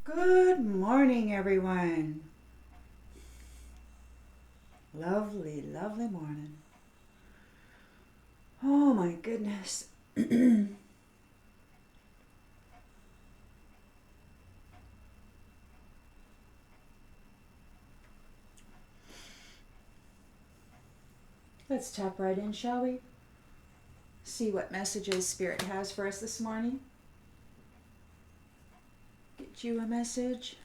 Good morning, everyone. Lovely, lovely morning. Oh my goodness. Let's tap right in, shall we? See what messages Spirit has for us this morning. Get you a message.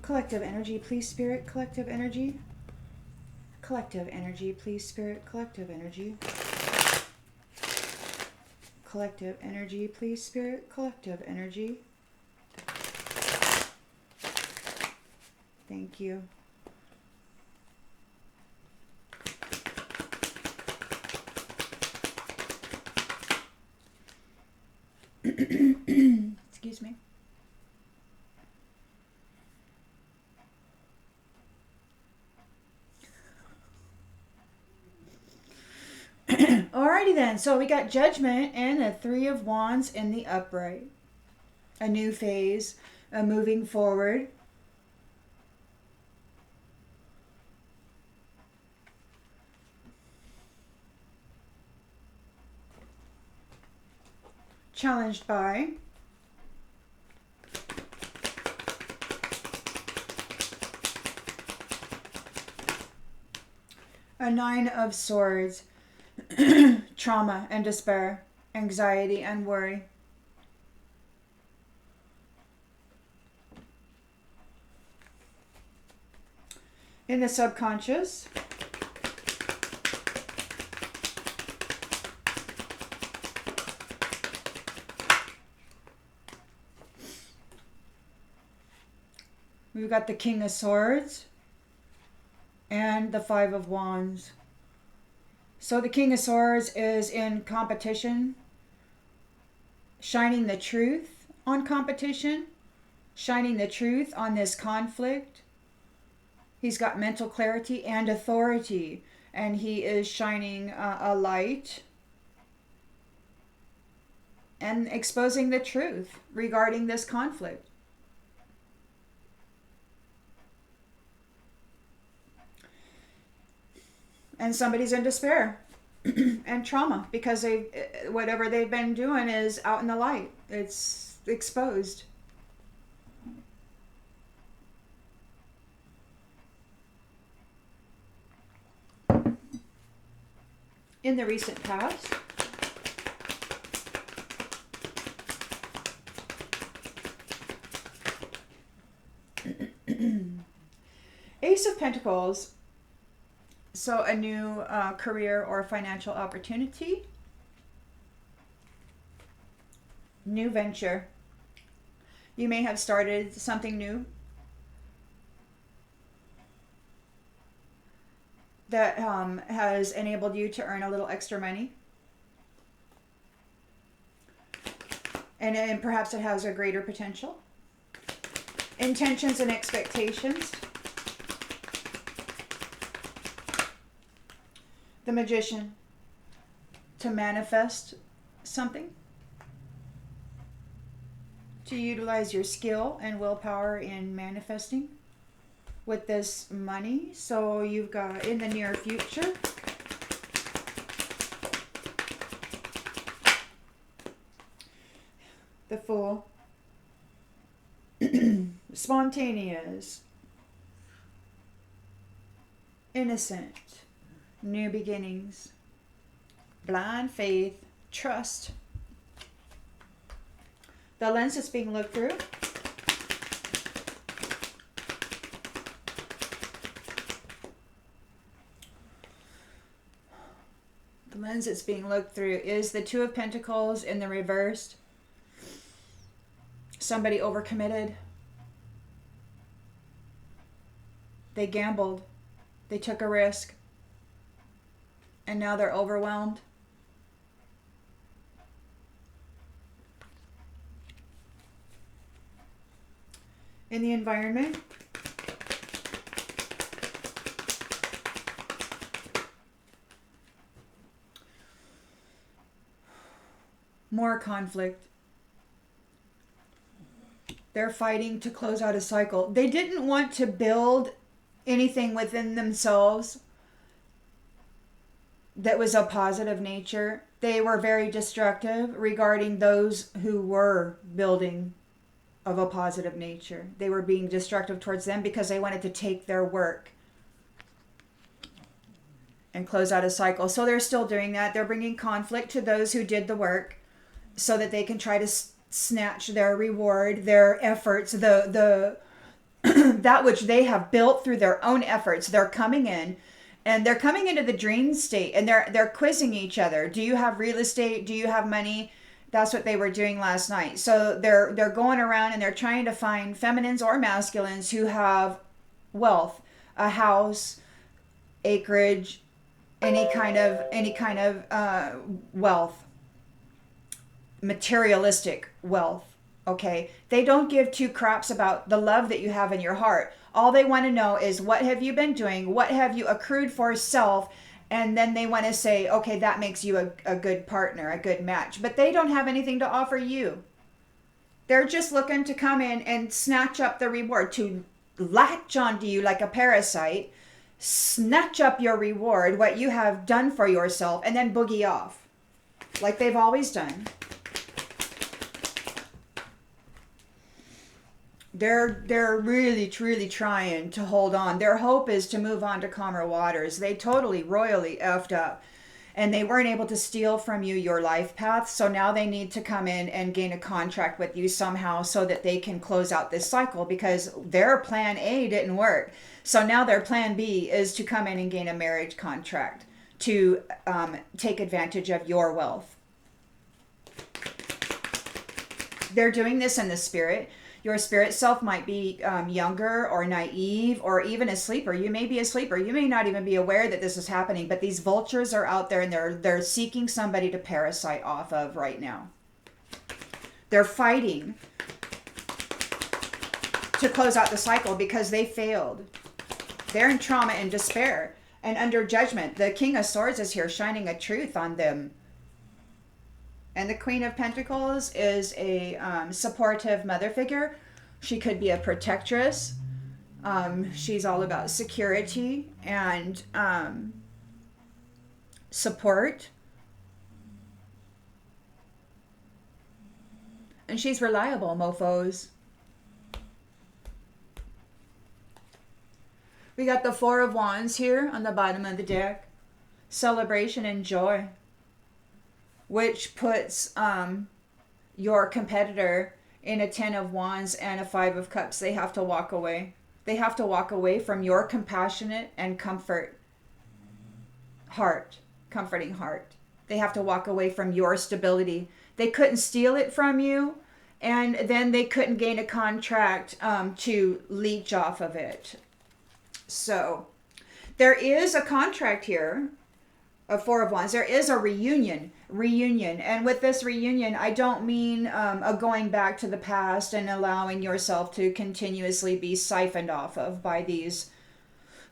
Collective energy, please, Spirit. Collective energy. Collective energy, please, Spirit. Collective energy. Collective energy, please, Spirit. Collective energy. Thank you. Excuse me. Alrighty then, so we got Judgment and the Three of Wands in the upright. A new phase, a moving forward. Challenged by a Nine of Swords. Trauma and despair, anxiety and worry. In the subconscious, we've got the King of Swords and the Five of Wands. So the King of Swords is in competition, shining the truth on competition, shining the truth on this conflict. He's got mental clarity and authority, and he is shining a light and exposing the truth regarding this conflict. And somebody's in despair and trauma because whatever they've been doing is out in the light. It's exposed. In the recent past, Ace of Pentacles. So a new career or financial opportunity. New venture. You may have started something new that has enabled you to earn a little extra money. And perhaps it has a greater potential. Intentions and expectations. The Magician. To manifest something. To utilize your skill and willpower in manifesting with this money. So you've got in the near future. The Fool. Spontaneous. Innocent. New beginnings. Blind faith. Trust. The lens that's being looked through. The lens that's being looked through is the Two of Pentacles in the reversed. Somebody overcommitted. They gambled. They took a risk. And now they're overwhelmed. in the environment. More conflict. They're fighting to close out a cycle. They didn't want to build anything within themselves that was a positive nature. They were very destructive regarding those who were building of a positive nature. They were being destructive towards them because they wanted to take their work and close out a cycle. So they're still doing that. They're bringing conflict to those who did the work so that they can try to snatch their reward, their efforts, the that which they have built through their own efforts. They're coming in, and they're coming into the dream state, and they're quizzing each other. Do you have real estate? Do you have money? That's what they were doing last night. So they're going around and they're trying to find feminines or masculines who have wealth, a house, acreage, any kind of wealth, materialistic wealth. Okay, they don't give two craps about the love that you have in your heart. All they want to know is, what have you been doing? What have you accrued for self? And then they want to say, okay, that makes you a good partner, a good match. But they don't have anything to offer you. They're just looking to come in and snatch up the reward, to latch onto you like a parasite, snatch up your reward, what you have done for yourself, and then boogie off like they've always done. They're really, truly trying to hold on. Their hope is to move on to calmer waters. They totally, royally effed up. And they weren't able to steal from you your life path. So now they need to come in and gain a contract with you somehow so that they can close out this cycle, because their plan A didn't work. So now their plan B is to come in and gain a marriage contract to take advantage of your wealth. They're doing this in the spirit. Your spirit self might be younger or naive or even a sleeper. You may be a sleeper. You may not even be aware that this is happening, but these vultures are out there and they're seeking somebody to parasite off of right now. They're fighting to close out the cycle because they failed. They're in trauma and despair and under judgment. The King of Swords is here shining a truth on them. And the Queen of Pentacles is a supportive mother figure. She could be a protectress. She's all about security and support. And she's reliable, mofos. We got the Four of Wands here on the bottom of the deck. Celebration and joy, which puts your competitor in a 10 of Wands and a 5 of Cups. They have to walk away. They have to walk away from your compassionate and comforting heart. They have to walk away from your stability. They couldn't steal it from you, and then they couldn't gain a contract to leech off of it. So there is a contract here. A Four of Wands. There is a reunion. And with this reunion, I don't mean a going back to the past and allowing yourself to continuously be siphoned off of by these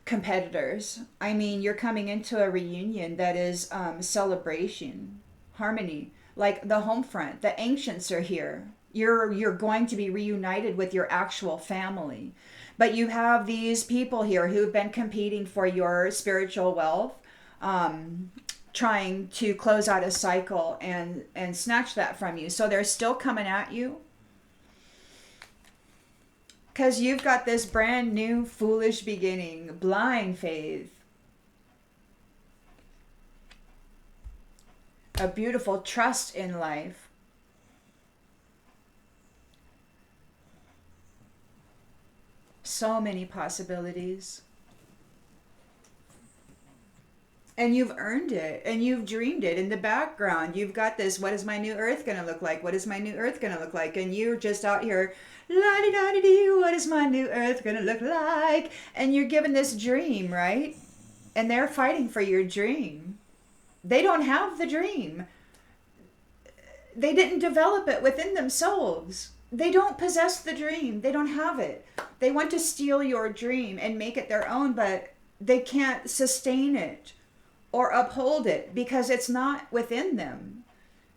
competitors. I mean, you're coming into a reunion that is celebration, harmony, like the home front. The ancients are here. You're going to be reunited with your actual family. But you have these people here who've been competing for your spiritual wealth, trying to close out a cycle and snatch that from you. So they're still coming at you because you've got this brand new foolish beginning, blind faith, a beautiful trust in life. So many possibilities. And you've earned it, and you've dreamed it in the background. You've got this, what is my new earth going to look like? What is my new earth going to look like? And you're just out here, la-di-da-di-dee, what is my new earth going to look like? And you're given this dream, right? And they're fighting for your dream. They don't have the dream. They didn't develop it within themselves. they don't possess the dream. They don't have it. They want to steal your dream and make it their own, but they can't sustain it or uphold it because it's not within them.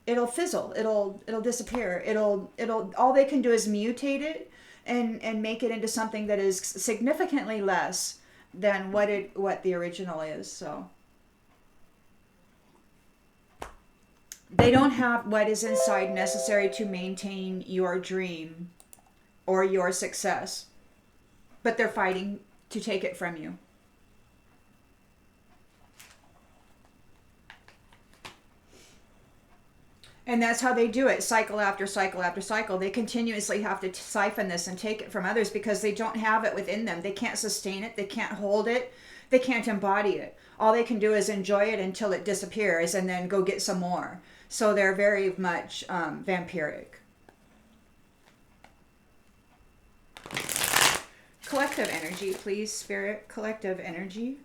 It'll fizzle. It'll disappear. It'll all they can do is mutate it and make it into something that is significantly less than what the original is. So they don't have what is inside necessary to maintain your dream or your success, but they're fighting to take it from you. And that's how they do it, cycle after cycle after cycle. They continuously have to siphon this and take it from others because they don't have it within them. They can't sustain it. They can't hold it. They can't embody it. All they can do is enjoy it until it disappears and then go get some more. So they're very much vampiric. Collective energy, please, Spirit. Collective energy.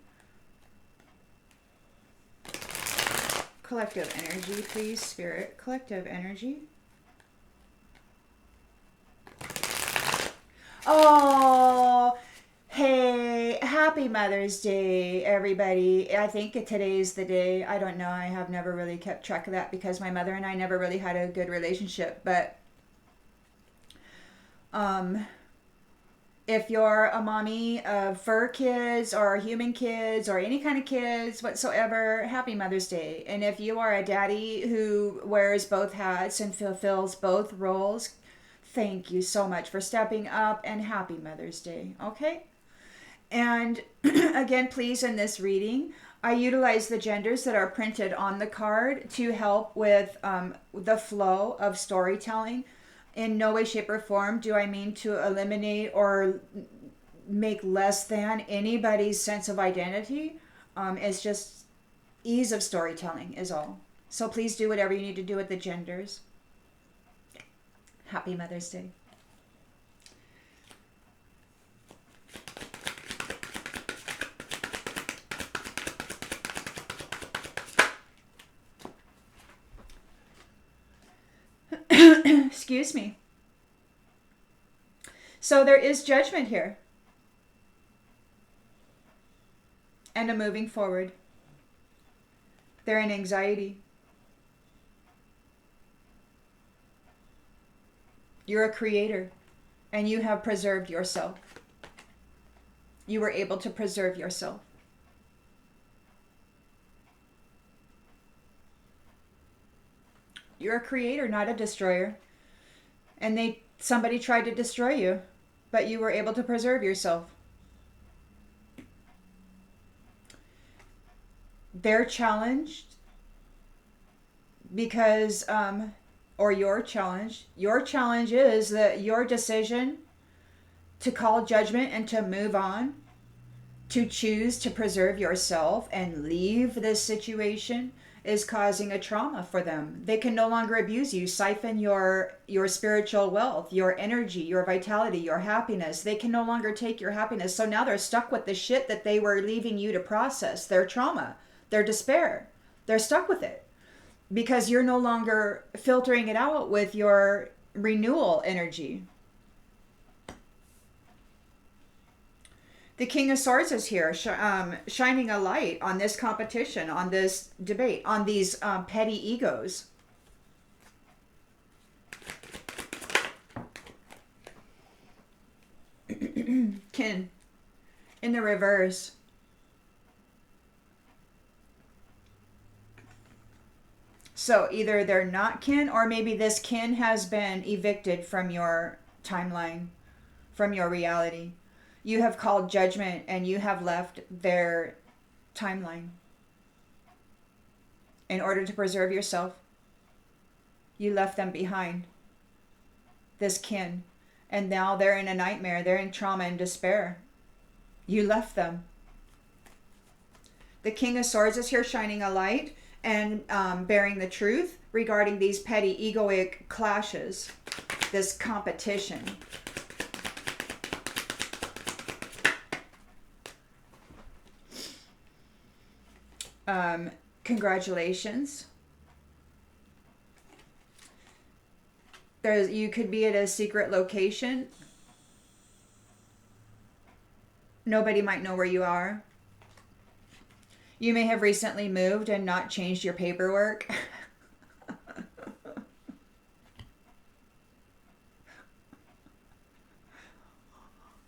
Collective energy, please, Spirit. Collective energy. Oh, hey, happy Mother's Day, everybody. I think today's the day. I don't know. I have never really kept track of that because my mother and I never really had a good relationship. But if you're a mommy of fur kids or human kids or any kind of kids whatsoever, happy Mother's Day. And if you are a daddy who wears both hats and fulfills both roles, thank you so much for stepping up and happy Mother's Day. Okay? And again, please, in this reading, I utilize the genders that are printed on the card to help with the flow of storytelling. In no way, shape, or form do I mean to eliminate or make less than anybody's sense of identity. It's just ease of storytelling is all. So please do whatever you need to do with the genders. Happy Mother's Day. Excuse me. So there is judgment here. And a moving forward. They're in anxiety. You're a creator. And you have preserved yourself. You were able to preserve yourself. You're a creator, not a destroyer. And somebody tried to destroy you, but you were able to preserve yourself. They're challenged because, or your challenge is that your decision to call judgment and to move on, to choose to preserve yourself and leave this situation is causing a trauma for them. They can no longer abuse you, siphon your spiritual wealth, your energy, your vitality, your happiness. They can no longer take your happiness. So now they're stuck with the shit that they were leaving you to process, their trauma, their despair. They're stuck with it because you're no longer filtering it out with your renewal energy. The King of Swords is here, shining a light on this competition, on this debate, on these petty egos. Kin, in the reverse. So either they're not kin, or maybe this kin has been evicted from your timeline, from your reality. You have called judgment and you have left their timeline. In order to preserve yourself, you left them behind. This kin. And now they're in a nightmare. They're in trauma and despair. You left them. The King of Swords is here shining a light and bearing the truth regarding these petty egoic clashes, this competition. Congratulations. You could be at a secret location. Nobody might know where you are. You may have recently moved and not changed your paperwork.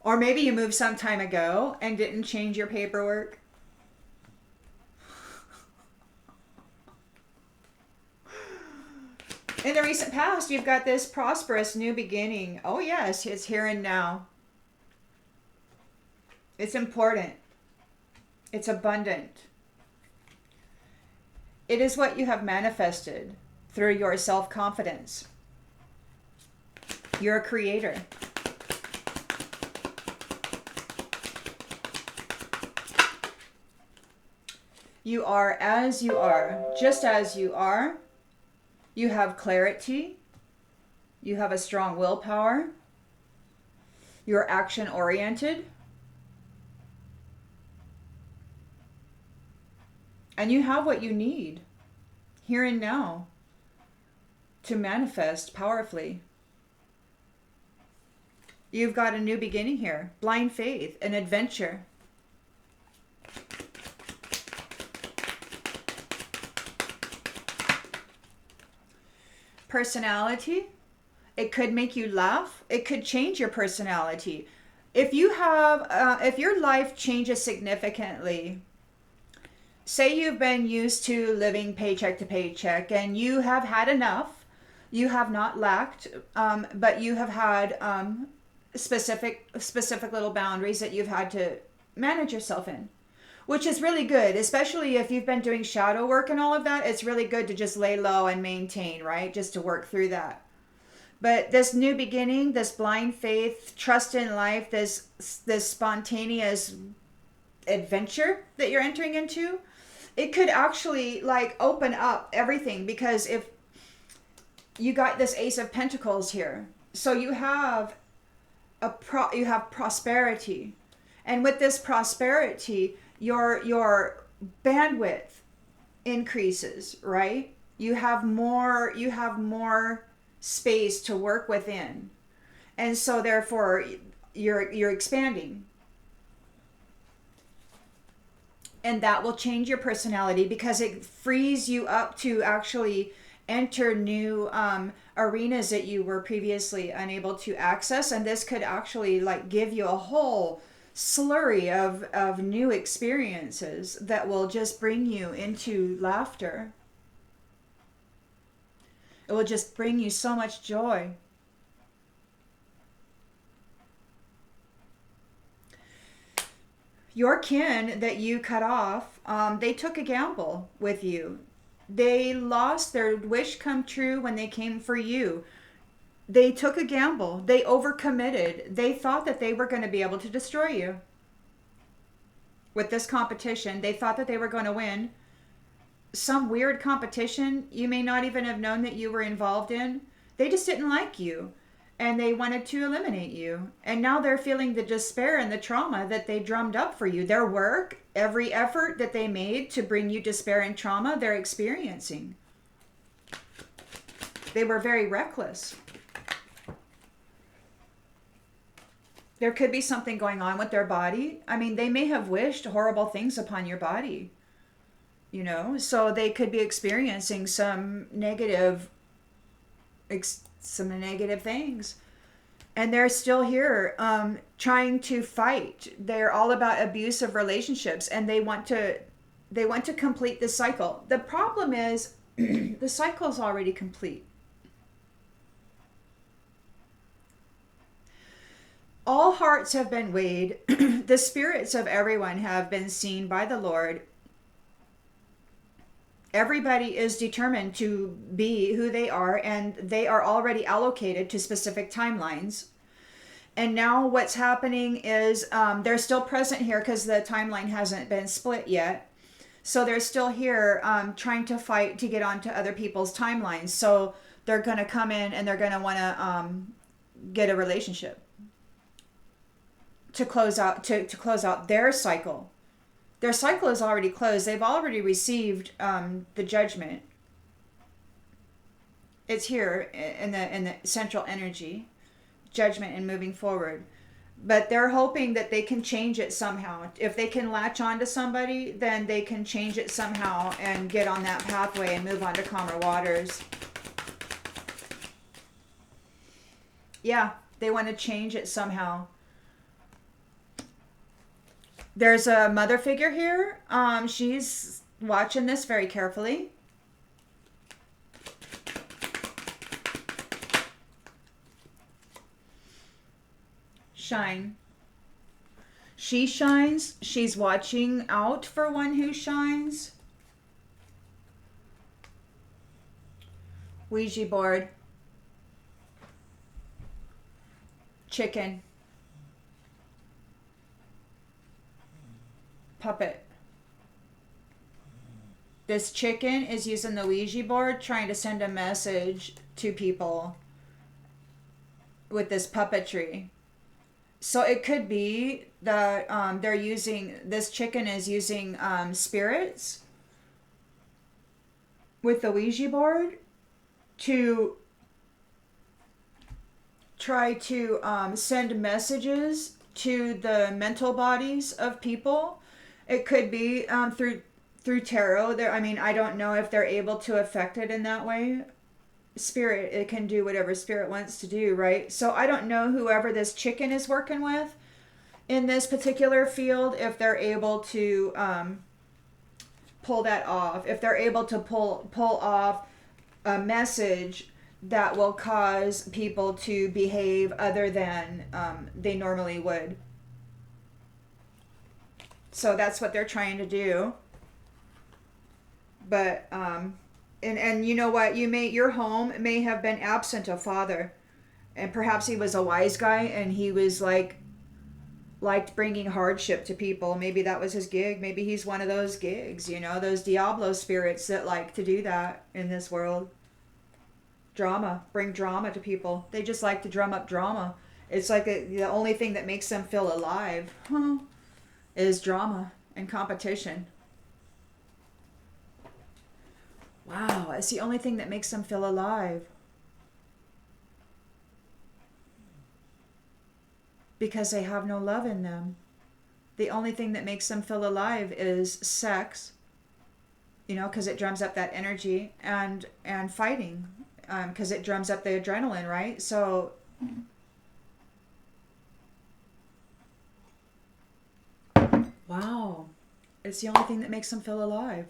Or maybe you moved some time ago and didn't change your paperwork. In the recent past, you've got this prosperous new beginning. Oh yes, it's here and now. It's important. It's abundant. It is what you have manifested through your self-confidence. You're a creator. You are as you are, just as you are. You have clarity. You have a strong willpower. You're action-oriented. And you have what you need here and now to manifest powerfully. You've got a new beginning here. Blind faith, an adventure. Personality, it could make you laugh. It could change your personality. If you have, if your life changes significantly, say you've been used to living paycheck to paycheck and you have had enough, you have not lacked, but you have had specific little boundaries that you've had to manage yourself in, which is really good, especially if you've been doing shadow work and all of that. It's really good to just lay low and maintain, right? Just to work through that. But this new beginning, this blind faith, trust in life, this spontaneous adventure that you're entering into, it could actually like open up everything, because if you got this Ace of Pentacles here, so you have you have prosperity, and with this prosperity, your bandwidth increases, right? You have more space to work within, and so therefore you're expanding. And that will change your personality, because it frees you up to actually enter new arenas that you were previously unable to access. And this could actually like give you a whole slurry of new experiences that will just bring you into laughter. It will just bring you so much joy. Your kin that you cut off, they took a gamble with you. They lost their wish come true when they came for you. They took a gamble. They overcommitted. They thought that they were going to be able to destroy you. With this competition, they thought that they were going to win. Some weird competition you may not even have known that you were involved in. They just didn't like you, and they wanted to eliminate you. And now they're feeling the despair and the trauma that they drummed up for you. Their work, every effort that they made to bring you despair and trauma, they're experiencing. They were very reckless. There could be something going on with their body. I mean, they may have wished horrible things upon your body, you know, so they could be experiencing some negative things. And they're still here trying to fight. They're all about abusive relationships, and they want to complete the cycle. The problem is the cycle is already complete. All hearts have been weighed. The spirits of everyone have been seen by the Lord. Everybody is determined to be who they are, and they are already allocated to specific timelines. And now what's happening is they're still present here because the timeline hasn't been split yet. So they're still here trying to fight to get onto other people's timelines. So they're going to come in and they're going to want to get a relationship to close out their cycle. Their cycle is already closed. They've already received the judgment. It's here in the central energy, judgment and moving forward. But they're hoping that they can change it somehow. If they can latch on to somebody, then they can change it somehow and get on that pathway and move on to calmer waters. Yeah, they want to change it somehow. There's a mother figure here. She's watching this very carefully. Shine. She shines. She's watching out for one who shines. Ouija board. Chicken. Puppet. This chicken is using the Ouija board trying to send a message to people with this puppetry. So it could be that they're using, this chicken is using spirits with the Ouija board to try to send messages to the mental bodies of people. It could be through tarot. There, I mean, I don't know if they're able to affect it in that way. Spirit, it can do whatever spirit wants to do, right? So I don't know whoever this chicken is working with in this particular field, if they're able to pull that off, if they're able to pull off a message that will cause people to behave other than they normally would. So that's what they're trying to do. But and you know what, your home may have been absent a father, and perhaps he was a wise guy and he was liked bringing hardship to people. Maybe that was his gig. Maybe he's one of those gigs, you know, those Diablo spirits that like to do that in this world. Drama, bring drama to people. They just like to drum up drama. It's like the only thing that makes them feel alive is drama and competition. Wow, it's the only thing that makes them feel alive. Because they have no love in them. The only thing that makes them feel alive is sex, you know, because it drums up that energy, and fighting, because it drums up the adrenaline, right? So wow, it's the only thing that makes them feel alive.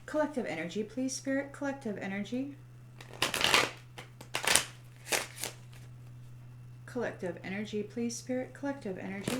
Collective energy, please, Spirit. Collective energy. Collective energy, please, Spirit. Collective energy.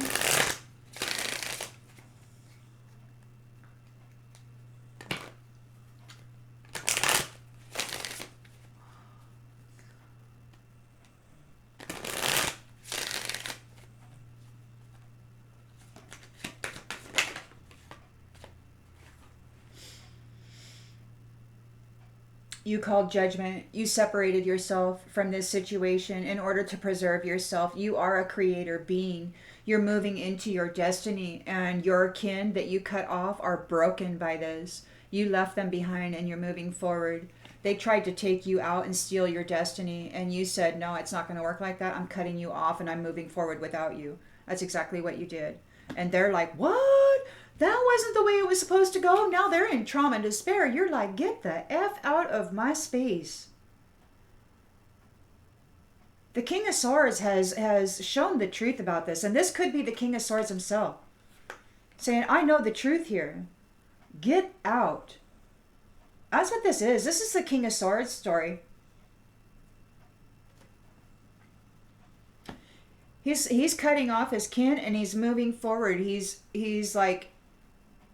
You called judgment. You separated yourself from this situation in order to preserve yourself. You are a creator being. You're moving into your destiny, and your kin that you cut off are broken by this. You left them behind and you're moving forward. They tried to take you out and steal your destiny, and you said, no, it's not going to work like that. I'm cutting you off and I'm moving forward without you. That's exactly what you did. And they're like, what? That wasn't the way it was supposed to go. Now they're in trauma and despair. You're like, get the F out of my space. The King of Swords has shown the truth about this. And this could be the King of Swords himself saying, I know the truth here. Get out. That's what this is. This is the King of Swords story. He's cutting off his kin and he's moving forward. He's like,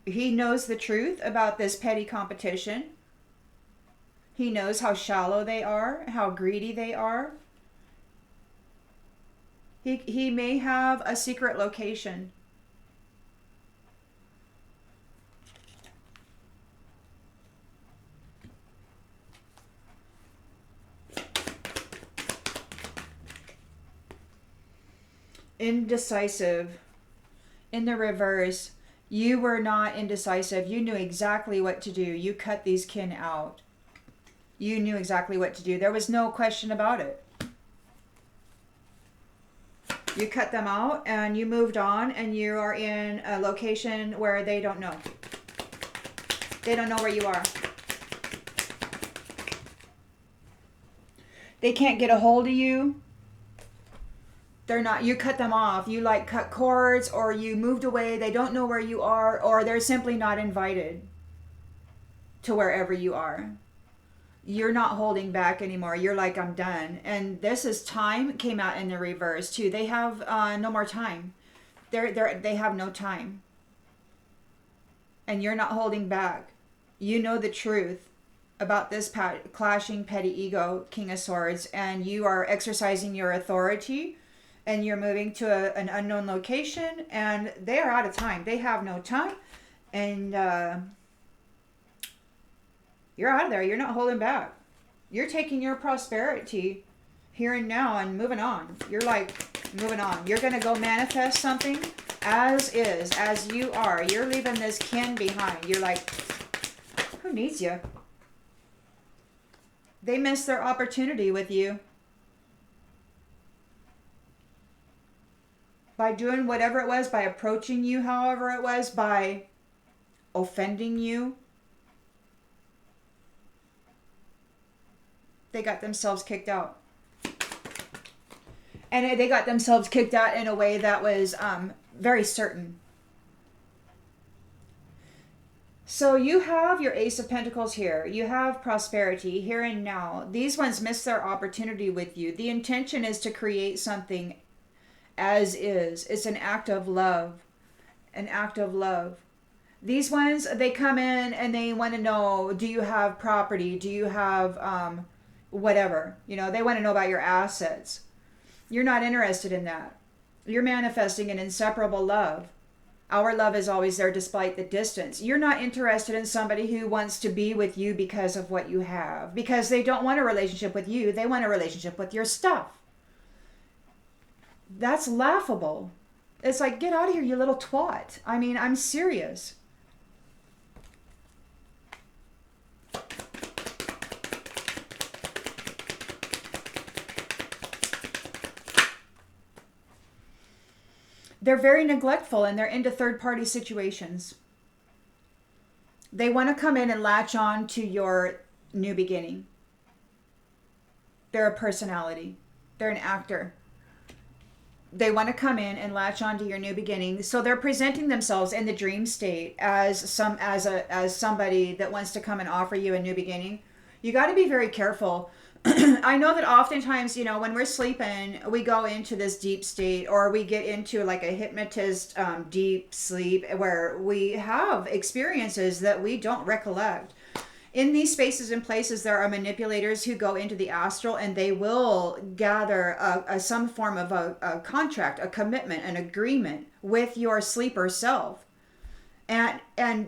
he knows the truth about this petty competition. He knows how shallow they are, how greedy they are. He may have a secret location. indecisive. In the reverse, you were not indecisive. You knew exactly what to do. You cut these kin out. You knew exactly what to do. There was no question about it. You cut them out and you moved on, and you are in a location where they don't know. They don't know where you are. They can't get a hold of you. They're not, you cut them off. You like cut cords, or you moved away. They don't know where you are, or they're simply not invited to wherever you are. You're not holding back anymore. You're like, I'm done. And this is time came out in the reverse too. They have no more time. They have no time. And you're not holding back. You know the truth about this clashing petty ego, King of Swords, and you are exercising your authority, and you're moving to an unknown location, and they are out of time. They have no time, and you're out of there. You're not holding back. You're taking your prosperity here and now and moving on. You're like moving on. You're going to go manifest something as is, as you are. You're leaving this kin behind. You're like, who needs you? They missed their opportunity with you. By doing whatever it was, by approaching you however it was, by offending you, they got themselves kicked out. And they got themselves kicked out in a way that was very certain. So you have your Ace of Pentacles here. You have prosperity here and now. These ones missed their opportunity with you. The intention is to create something as is. It's an act of love. An act of love. These ones, they come in and they want to know, do you have property? Do you have whatever? You know, they want to know about your assets. You're not interested in that. You're manifesting an inseparable love. Our love is always there despite the distance. You're not interested in somebody who wants to be with you because of what you have. Because they don't want a relationship with you. They want a relationship with your stuff. That's laughable. It's like, get out of here, you little twat. I mean, I'm serious. They're very neglectful and they're into third-party situations. They want to come in and latch on to your new beginning. They're a personality. They're an actor. They want to come in and latch on to your new beginning. So they're presenting themselves in the dream state as somebody that wants to come and offer you a new beginning. You got to be very careful. I know that oftentimes, you know, when we're sleeping, we go into this deep state, or we get into like a hypnotist deep sleep where we have experiences that we don't recollect. In these spaces and places, there are manipulators who go into the astral, and they will gather some form of a contract, a commitment, an agreement with your sleeper self. And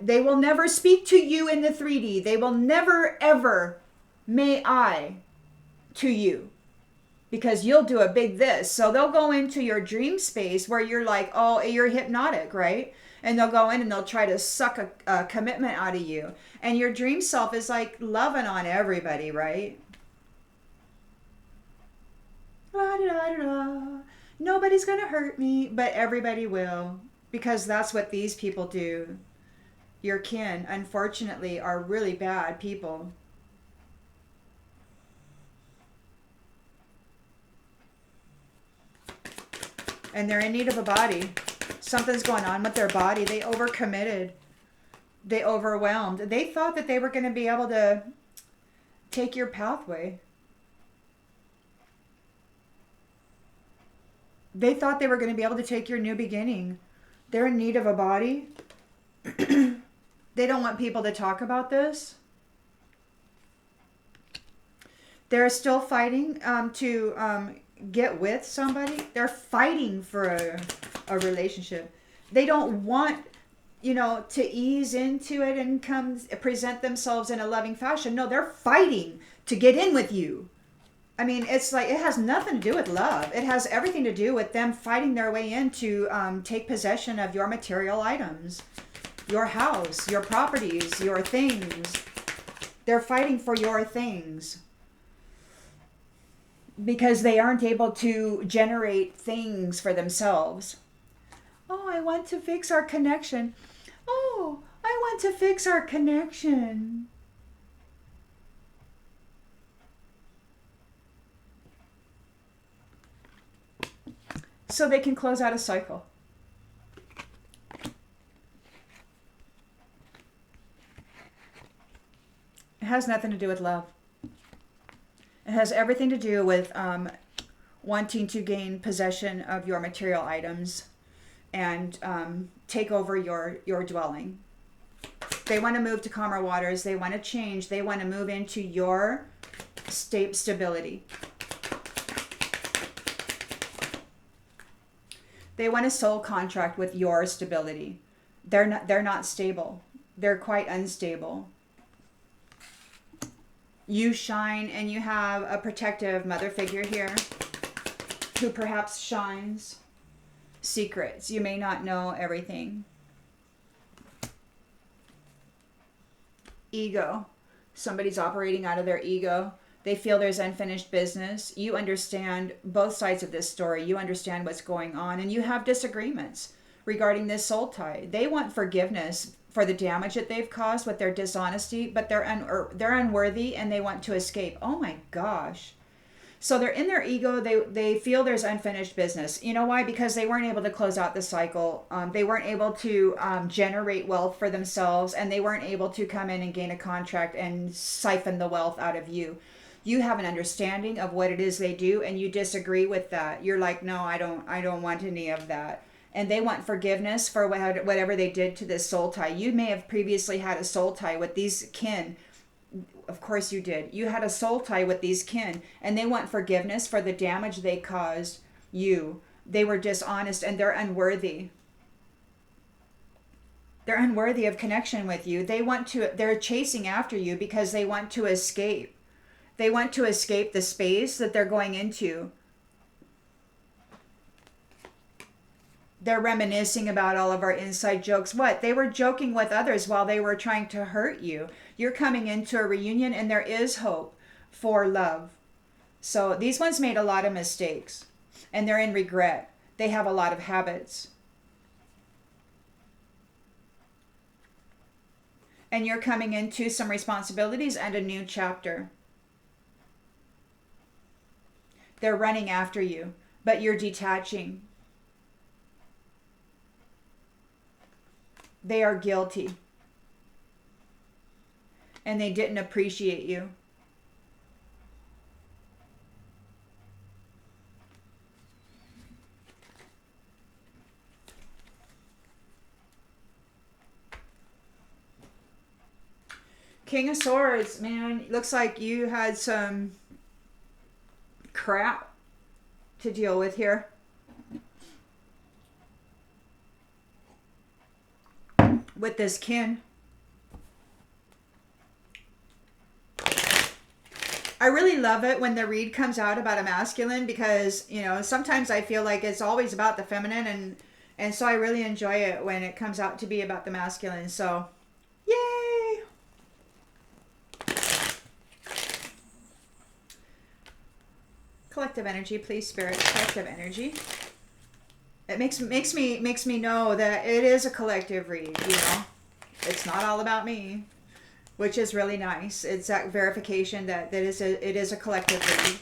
they will never speak to you in the 3D. They will never, ever, may I, to you, because you'll do a big this. So they'll go into your dream space where you're like, oh, you're hypnotic, right? And they'll go in and they'll try to suck a commitment out of you. And your dream self is like loving on everybody, right? Nobody's going to hurt me, but everybody will. Because that's what these people do. Your kin, unfortunately, are really bad people. And they're in need of a body. Something's going on with their body. They overcommitted. They overwhelmed. They thought that they were going to be able to take your pathway. They thought they were going to be able to take your new beginning. They're in need of a body. They don't want people to talk about this. They're still fighting to get with somebody. They're fighting for a relationship. They don't want, you know, to ease into it and come present themselves in a loving fashion. No, they're fighting to get in with you. I mean, it's like it has nothing to do with love. It has everything to do with them fighting their way in to take possession of your material items, your house, your properties, your things. They're fighting for your things because they aren't able to generate things for themselves. Oh, I want to fix our connection. Oh, I want to fix our connection. So they can close out a cycle. It has nothing to do with love. It has everything to do with wanting to gain possession of your material items and take over your dwelling. They want to move to calmer waters. They want to change. They want to move into your stability. They want a soul contract with your stability. They're not stable. They're quite unstable. You shine, and you have a protective mother figure here who perhaps shines secrets. You may not know everything. Ego. Somebody's operating out of their ego. They feel there's unfinished business. You understand both sides of this story. You understand what's going on, and you have disagreements regarding this soul tie. They want forgiveness for the damage that they've caused with their dishonesty, but they're unworthy and they want to escape. Oh my gosh. So they're in their ego. They feel there's unfinished business. You know why? Because they weren't able to close out the cycle. They weren't able to generate wealth for themselves, and they weren't able to come in and gain a contract and siphon the wealth out of you. You have an understanding of what it is they do, and you disagree with that. You're like, no, I don't want any of that. And they want forgiveness for whatever they did to this soul tie. You may have previously had a soul tie with these kin. Of course you did. You had a soul tie with these kin, and they want forgiveness for the damage they caused you. They were dishonest, and they're unworthy. They're unworthy of connection with you. They're chasing after you because they want to escape. They want to escape the space that they're going into. They're reminiscing about all of our inside jokes. What? They were joking with others while they were trying to hurt you. You're coming into a reunion, and there is hope for love. So these ones made a lot of mistakes, and they're in regret. They have a lot of habits. And you're coming into some responsibilities and a new chapter. They're running after you, but you're detaching. They are guilty. And they didn't appreciate you. King of Swords, man, looks like you had some crap to deal with here. With this kin. I really love it when the read comes out about a masculine because, you know, sometimes I feel like it's always about the feminine, and so I really enjoy it when it comes out to be about the masculine. So, yay! Collective energy, please, Spirit. Collective energy. It makes me know that it is a collective read, you know. It's not all about me, which is really nice. It's that verification that it is a collective read.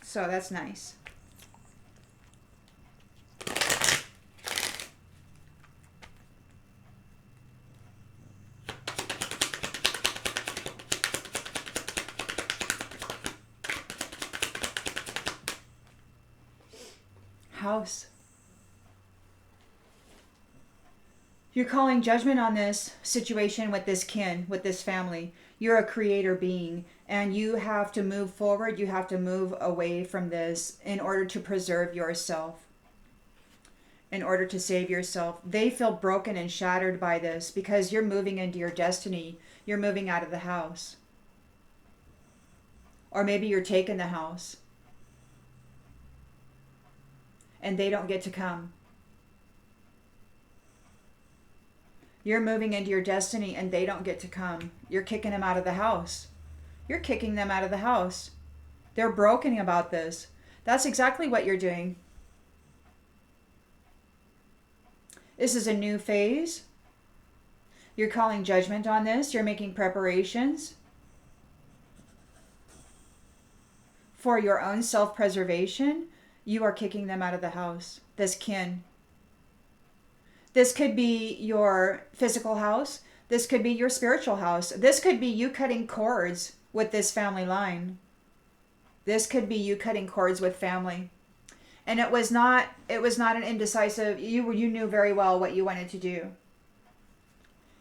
So that's nice. House. You're calling judgment on this situation with this kin, with this family. You're a creator being, and you have to move forward. You have to move away from this in order to preserve yourself, in order to save yourself. They feel broken and shattered by this because you're moving into your destiny. You're moving out of the house. Or maybe you're taking the house and they don't get to come. You're moving into your destiny and they don't get to come. You're kicking them out of the house. You're kicking them out of the house. They're broken about this. That's exactly what you're doing. This is a new phase. You're calling judgment on this. You're making preparations for your own self-preservation. You are kicking them out of the house. This kin. This could be your physical house. This could be your spiritual house. This could be you cutting cords with this family line. This could be you cutting cords with family. And it was not an indecisive, you knew very well what you wanted to do.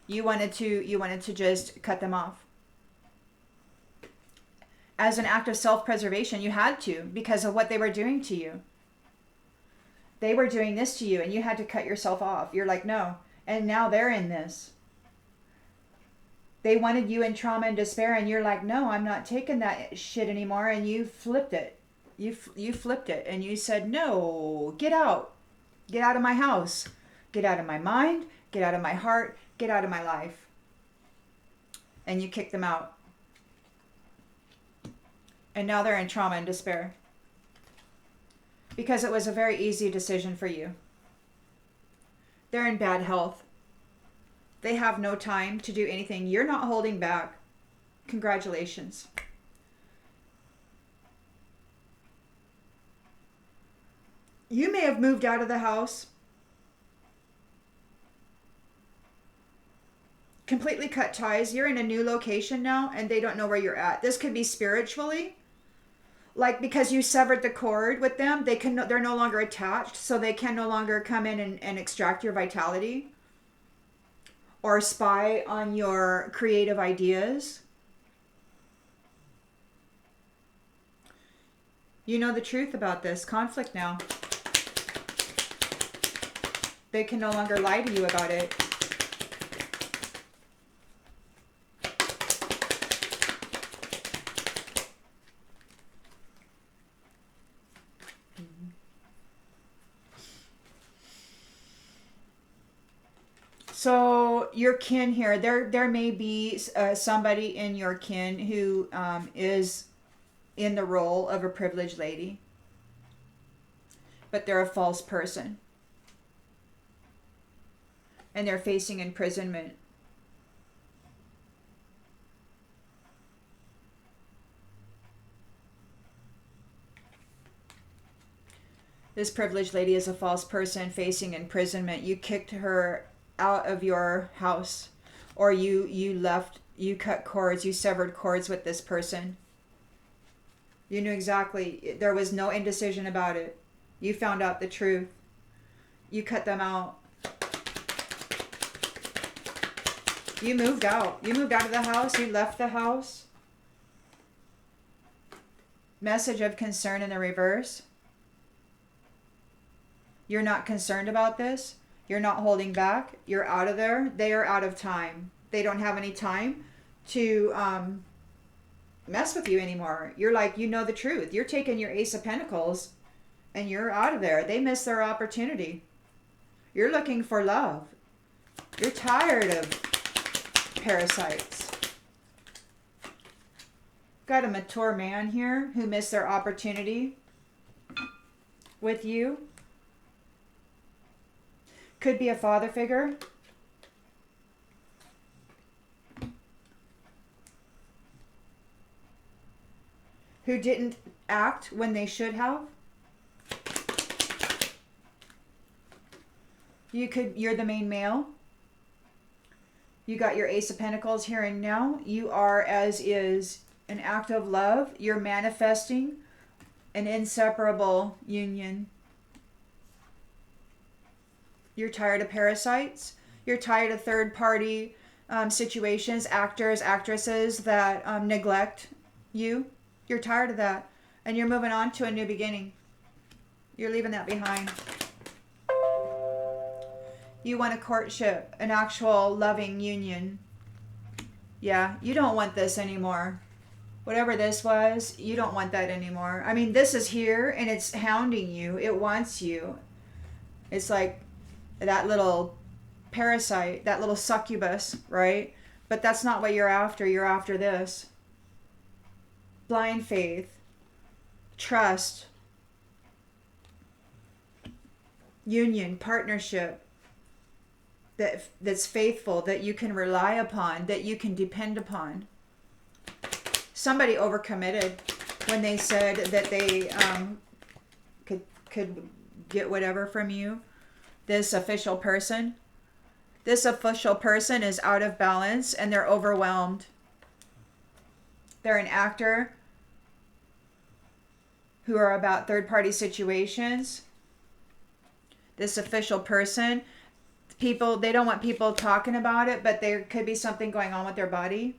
You wanted to just cut them off. As an act of self-preservation, you had to, because of what they were doing to you. They were doing this to you and you had to cut yourself off. You're like, no. And now they're in this. They wanted you in trauma and despair and you're like, no, I'm not taking that shit anymore. And you flipped it. You flipped it and you said, no, get out. Get out of my house. Get out of my mind. Get out of my heart. Get out of my life. And you kicked them out. And now they're in trauma and despair. Because it was a very easy decision for you. They're in bad health. They have no time to do anything. You're not holding back. Congratulations. You may have moved out of the house. Completely cut ties. You're in a new location now and they don't know where you're at. This could be spiritually. Like because you severed the cord with them, they're no longer attached, so they can no longer come in and extract your vitality or spy on your creative ideas. You know the truth about this conflict now. They can no longer lie to you about it. So your kin here, there may be somebody in your kin who is in the role of a privileged lady, but they're a false person. And they're facing imprisonment. This privileged lady is a false person facing imprisonment. You kicked her out of your house, or you cut cords, you severed cords with this person. You knew exactly, there was no indecision about it. You found out the truth. You cut them out. You moved out. You moved out of the house. You left the house. Message of concern in the reverse. You're not concerned about this. You're not holding back. You're out of there. They are out of time. They don't have any time to mess with you anymore. You're like, you know the truth. You're taking your Ace of Pentacles and you're out of there. They missed their opportunity. You're looking for love. You're tired of parasites. Got a mature man here who missed their opportunity with you. Could be a father figure. Who didn't act when they should have. You're the main male. You got your Ace of Pentacles here and now. You are, as is, an act of love. You're manifesting an inseparable union. You're tired of parasites. You're tired of third-party situations, actors, actresses that neglect you. You're tired of that. And you're moving on to a new beginning. You're leaving that behind. You want a courtship, an actual loving union. Yeah, you don't want this anymore. Whatever this was, you don't want that anymore. I mean, this is here and it's hounding you. It wants you. It's like that little parasite, that little succubus, right? But that's not what you're after. You're after this. Blind faith, trust, union, partnership that's faithful, that you can rely upon, that you can depend upon. Somebody overcommitted when they said that they could get whatever from you. This official person is out of balance and they're overwhelmed. They're an actor who are about third-party situations. This official person, people, they don't want people talking about it, but there could be something going on with their body.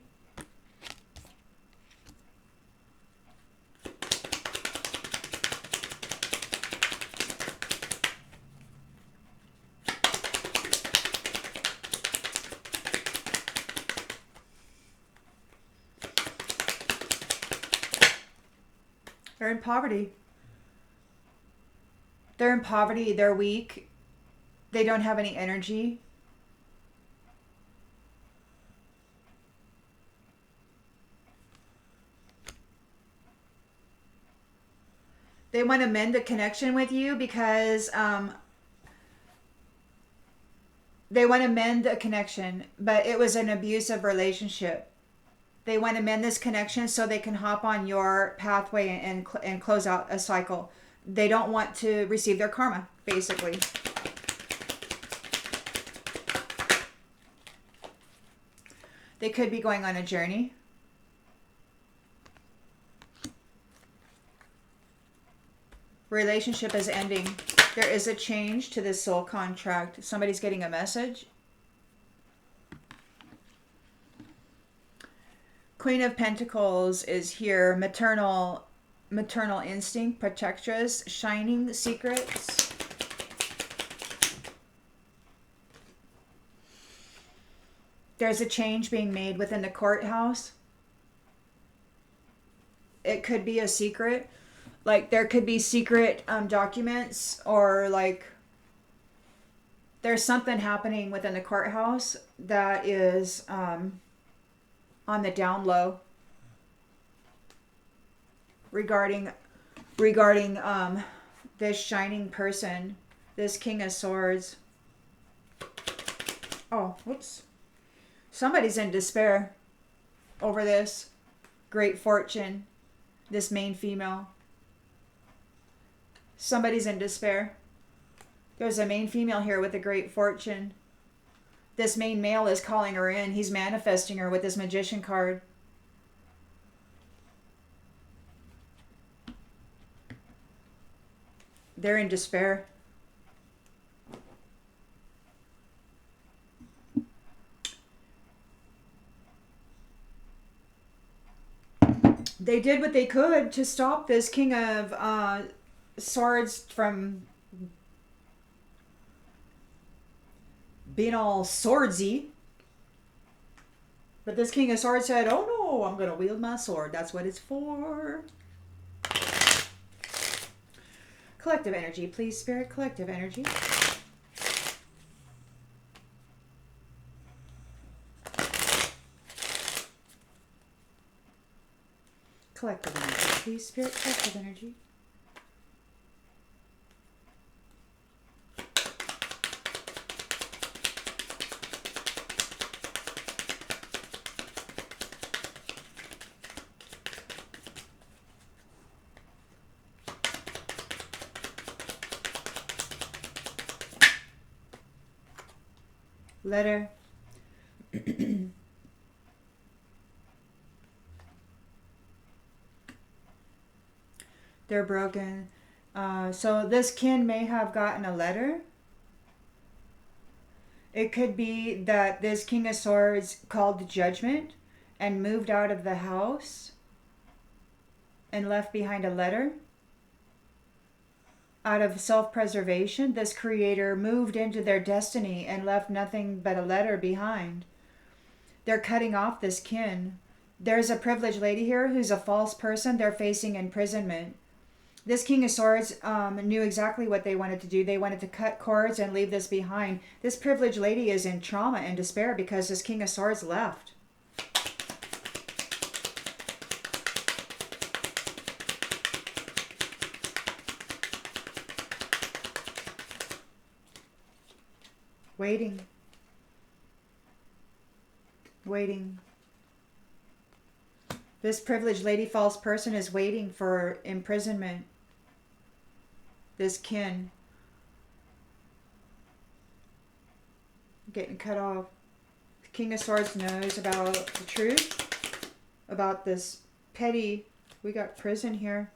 They're in poverty. They're in poverty. They're weak. They don't have any energy. They want to mend the connection with you because they want to mend the connection, but it was an abusive relationship. They want to mend this connection so they can hop on your pathway and close out a cycle. They don't want to receive their karma, basically. They could be going on a journey. Relationship is ending. There is a change to this soul contract. Somebody's getting a message. Queen of Pentacles is here. Maternal instinct, protectress, shining secrets. There's a change being made within the courthouse. It could be a secret. Like there could be secret documents, or like there's something happening within the courthouse that is on the down low regarding this shining person, this King of Swords. Oh, whoops. Somebody's in despair over this great fortune, this main female. Somebody's in despair. There's a main female here with a great fortune. This main male is calling her in. He's manifesting her with this Magician card. They're in despair. They did what they could to stop this King of Swords from being all swordsy. But this King of Swords said, oh no, I'm going to wield my sword. That's what it's for. Collective energy, please, Spirit. Collective energy. Collective energy, please, Spirit. Collective energy. Letter. They're broken. So this kin may have gotten a letter. It could be that this King of Swords called judgment and moved out of the house and left behind a letter. Out of self-preservation, this creator moved into their destiny and left nothing but a letter behind. They're cutting off this kin. There's a privileged lady here who's a false person. They're facing imprisonment. This King of Swords knew exactly what they wanted to do. They wanted to cut cords and leave this behind. This privileged lady is in trauma and despair because this King of Swords left. Waiting. Waiting. This privileged lady, false person, is waiting for imprisonment. This kin. Getting cut off. The King of Swords knows about the truth. About this petty. We got prison here.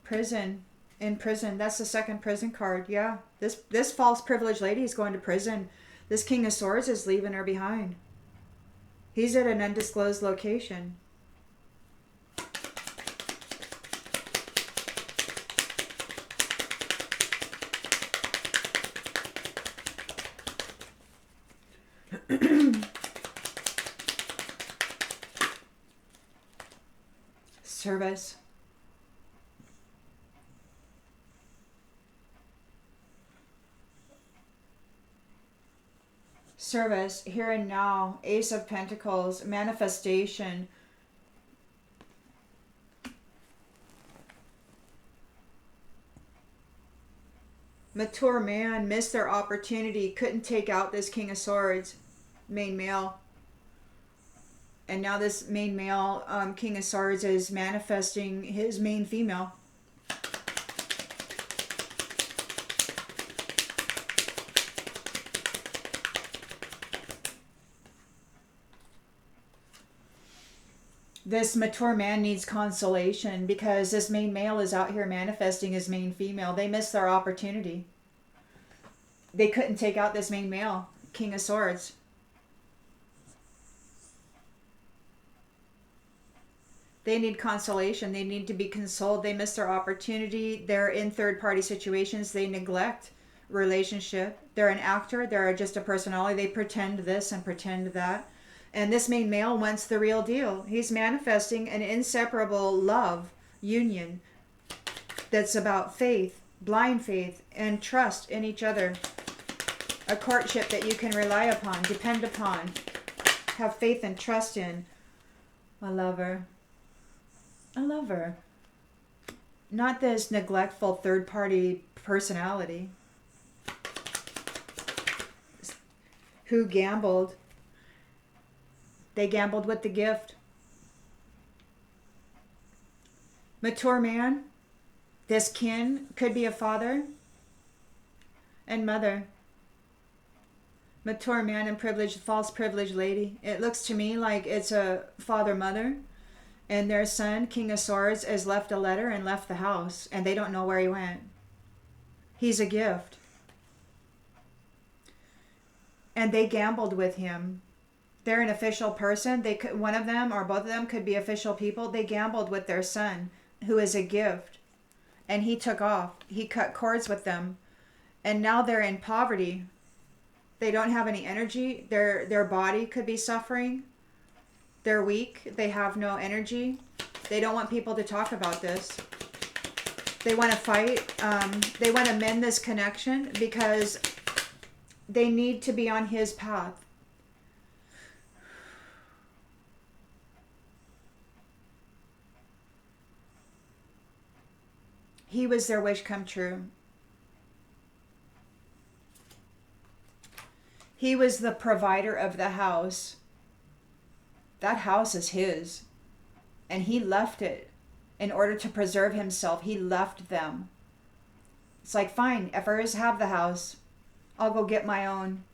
Prison. In prison. That's the second prison card. Yeah. This false privileged lady is going to prison. This King of Swords is leaving her behind. He's at an undisclosed location. Service. Service, here and now. Ace of Pentacles, manifestation. Mature man missed their opportunity, couldn't take out this King of Swords, main male. And now this main male, King of Swords, is manifesting his main female. This mature man needs consolation because this main male is out here manifesting his main female. They missed their opportunity. They couldn't take out this main male, King of Swords. They need consolation. They need to be consoled. They missed their opportunity. They're in third-party situations. They neglect relationship. They're an actor. They're just a personality. They pretend this and pretend that. And this main male wants the real deal. He's manifesting an inseparable love union that's about faith, blind faith, and trust in each other. A courtship that you can rely upon, depend upon, have faith and trust in. A lover. A lover. Not this neglectful third-party personality who gambled. They gambled with the gift. Mature man. This kin could be a father and mother. Mature man and privileged, false privileged lady. It looks to me like it's a father-mother. And their son, King of Swords, has left a letter and left the house. And they don't know where he went. He's a gift. And they gambled with him. They're an official person. They could, one of them or both of them could be official people. They gambled with their son, who is a gift. And he took off. He cut cords with them. And now they're in poverty. They don't have any energy. Their body could be suffering. They're weak. They have no energy. They don't want people to talk about this. They want to fight. They want to mend this connection because they need to be on his path. He was their wish come true. He was the provider of the house. That house is his. And he left it in order to preserve himself. He left them. It's like, fine, if others have the house, I'll go get my own.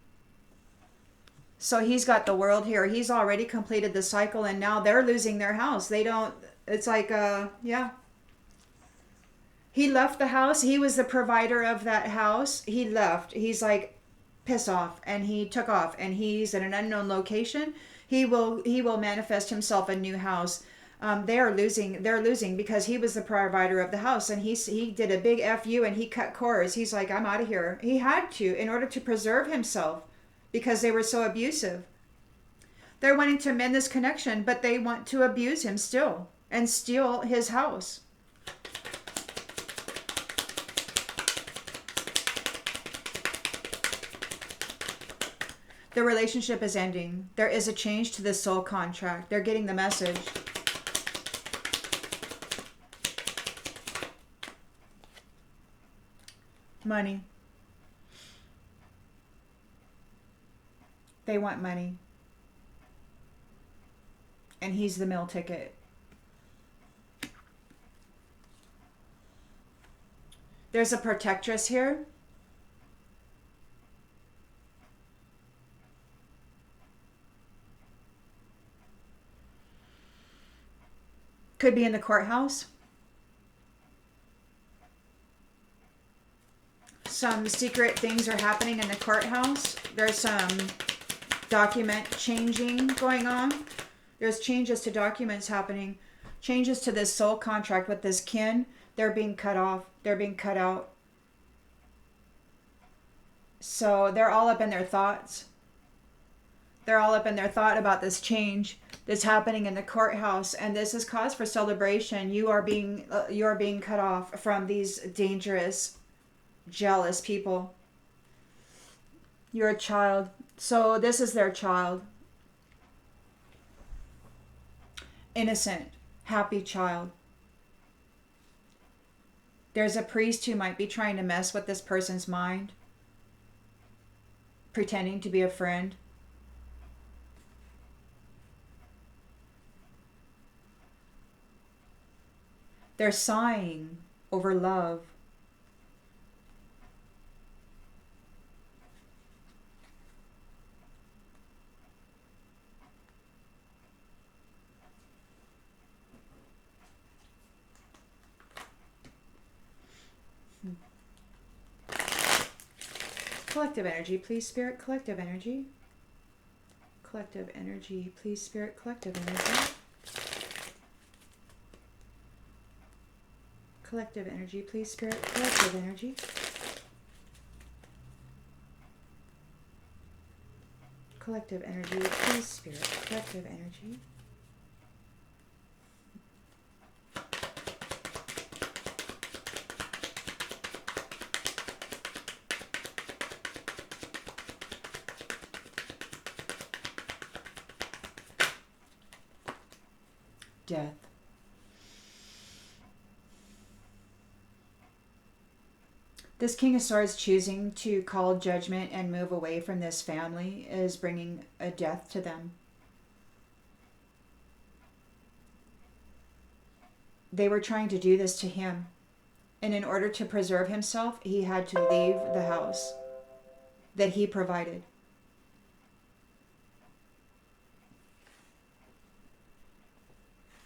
So he's got the world here. He's already completed the cycle and now they're losing their house. They don't, it's like, yeah. He left the house. He was the provider of that house. He left. He's like, piss off. And he took off. And he's in an unknown location. He will manifest himself a new house. They're losing because he was the provider of the house. And he did a big FU and he cut cords. He's like, I'm out of here. He had to in order to preserve himself because they were so abusive. They're wanting to mend this connection, but they want to abuse him still and steal his house. The relationship is ending. There is a change to this soul contract. They're getting the message. Money. They want money. And he's the meal ticket. There's a protectress here. Could be in the courthouse. Some secret things are happening in the courthouse. There's some document changing going on. There's changes to documents happening. Changes to this soul contract with this kin. They're being cut off. They're being cut out. So they're all up in their thoughts. They're all up in their thought about this change that's happening in the courthouse, and this is cause for celebration. You are being cut off from these dangerous, jealous people. You're a child. So this is their child. Innocent, happy child. There's a priest who might be trying to mess with this person's mind, pretending to be a friend. They're sighing over love. Collective energy, please, Spirit. Collective energy. Collective energy, please, Spirit. Collective energy. Collective energy, please, Spirit. Collective energy. Collective energy, please, Spirit. Collective energy. Death. This King of Swords choosing to call judgment and move away from this family is bringing a death to them. They were trying to do this to him, and in order to preserve himself, he had to leave the house that he provided.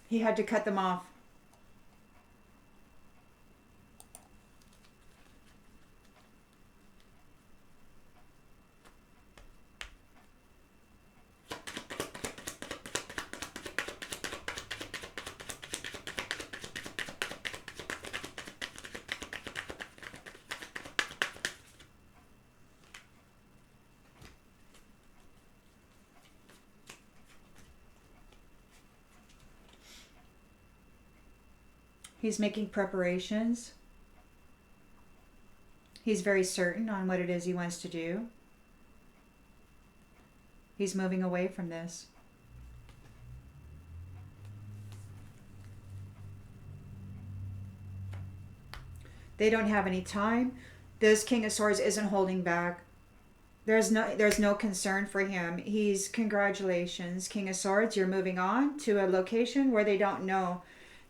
He had to cut them off. He's making preparations. He's very certain on what it is he wants to do. He's moving away from this. They don't have any time. This King of Swords isn't holding back. There's no concern for him. He's, congratulations, King of Swords. You're moving on to a location where they don't know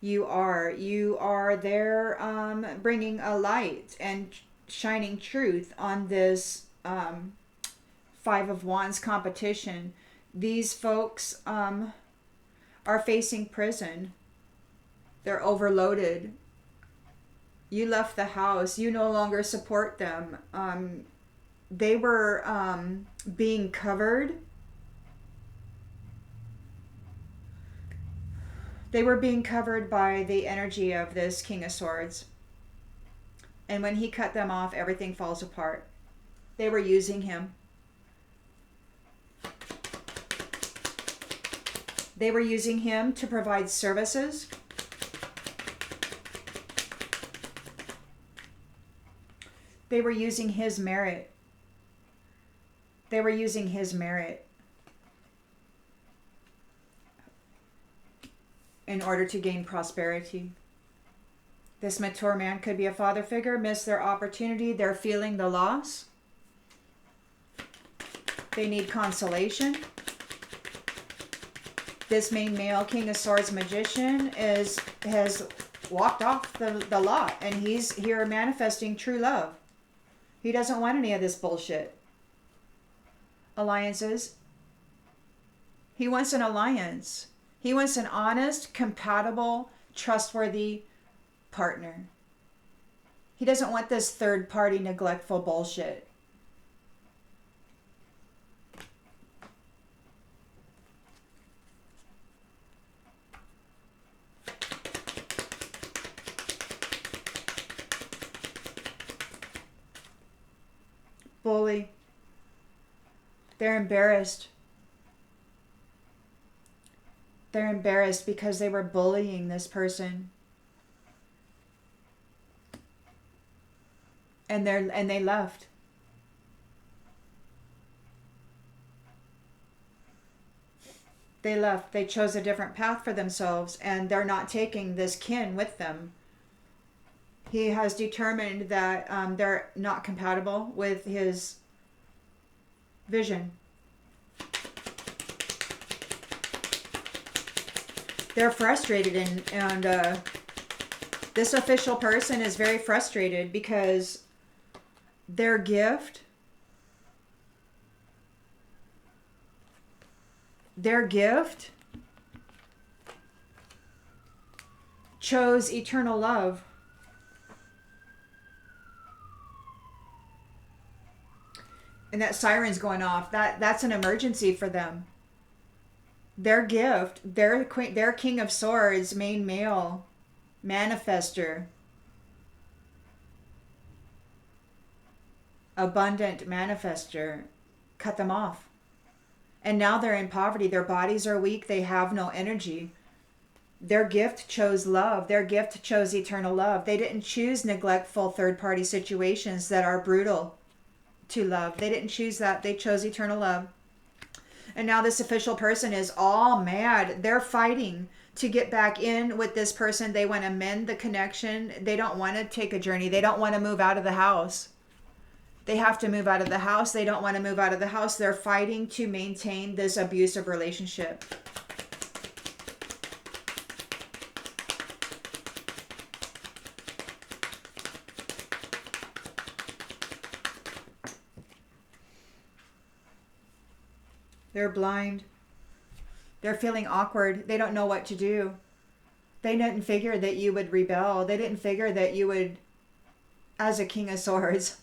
you are. You are there bringing a light and shining truth on this Five of Wands competition. These folks are facing prison. They're overloaded. You left the house. You no longer support them. They were being covered. They were being covered by the energy of this King of Swords. And when he cut them off, everything falls apart. They were using him. They were using him to provide services. They were using his merit. They were using his merit in order to gain prosperity. This mature man could be a father figure, miss their opportunity. They're feeling the loss. They need consolation. This main male King of Swords magician has walked off the lot, and he's here manifesting true love. He doesn't want any of this bullshit. Alliances. He wants an alliance. He wants an honest, compatible, trustworthy partner. He doesn't want this third-party, neglectful bullshit. Bully. They're embarrassed. They're embarrassed because they were bullying this person. And they left. They left. They chose a different path for themselves, and they're not taking this kin with them. He has determined that they're not compatible with his vision. They're frustrated, and this official person is very frustrated because their gift chose eternal love. And that siren's going off. That's an emergency for them. Their gift, their King of Swords, main male, manifestor, abundant manifestor, cut them off. And now they're in poverty. Their bodies are weak. They have no energy. Their gift chose love. Their gift chose eternal love. They didn't choose neglectful third-party situations that are brutal to love. They didn't choose that. They chose eternal love. And now this official person is all mad. They're fighting to get back in with this person. They want to mend the connection. They don't want to take a journey. They don't want to move out of the house. They have to move out of the house. They don't want to move out of the house. They're fighting to maintain this abusive relationship. They're blind. They're feeling awkward. They don't know what to do. They didn't figure that you would rebel. They didn't figure that you would, as a King of Swords,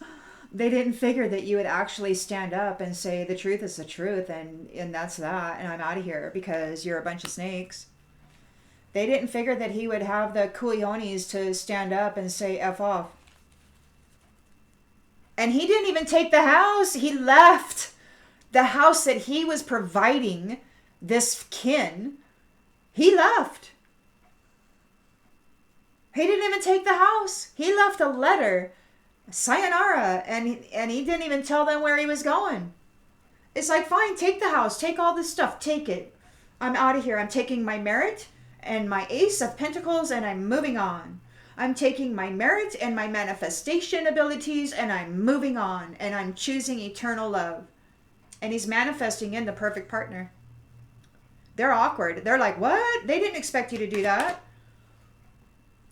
they didn't figure that you would actually stand up and say the truth is the truth, and that's that, and I'm out of here because you're a bunch of snakes. They didn't figure that he would have the cojones to stand up and say F off. And he didn't even take the house. He left the house that he was providing this kin. He left. He didn't even take the house. He left a letter, sayonara, and he didn't even tell them where he was going. It's like, fine, take the house, take all this stuff, take it. I'm out of here. I'm taking my merit and my ace of pentacles, and I'm moving on. I'm taking my merit and my manifestation abilities, and I'm moving on, and I'm choosing eternal love. And he's manifesting in the perfect partner. They're awkward. They're like, what? They didn't expect you to do that.